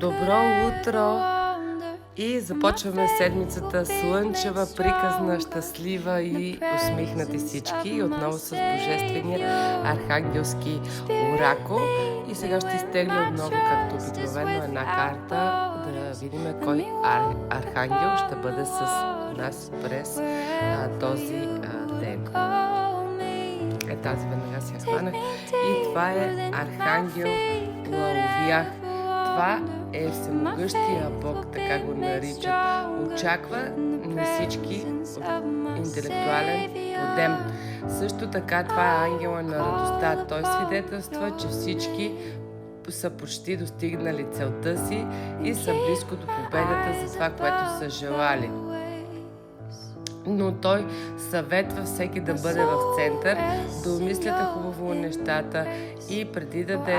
Добро утро! И започваме седмицата слънчева, приказна, щастлива и усмихнати всички. И отново с божествения архангелски оракул. И сега ще изтегля отново, както обикновено, една карта, да видим кой архангел ще бъде с нас през този ден. Тази веднага си я хванах. И това е архангел Лаовях. Това е всемогъщия Бог, така го наричат. Очаква на всички интелектуален подем. Също така това е ангела на радостта. Той свидетелства, че всички са почти достигнали целта си и са близко до победата за това, което са желали. Но той съветва всеки да бъде в център, да умисляте хубаво нещата и преди да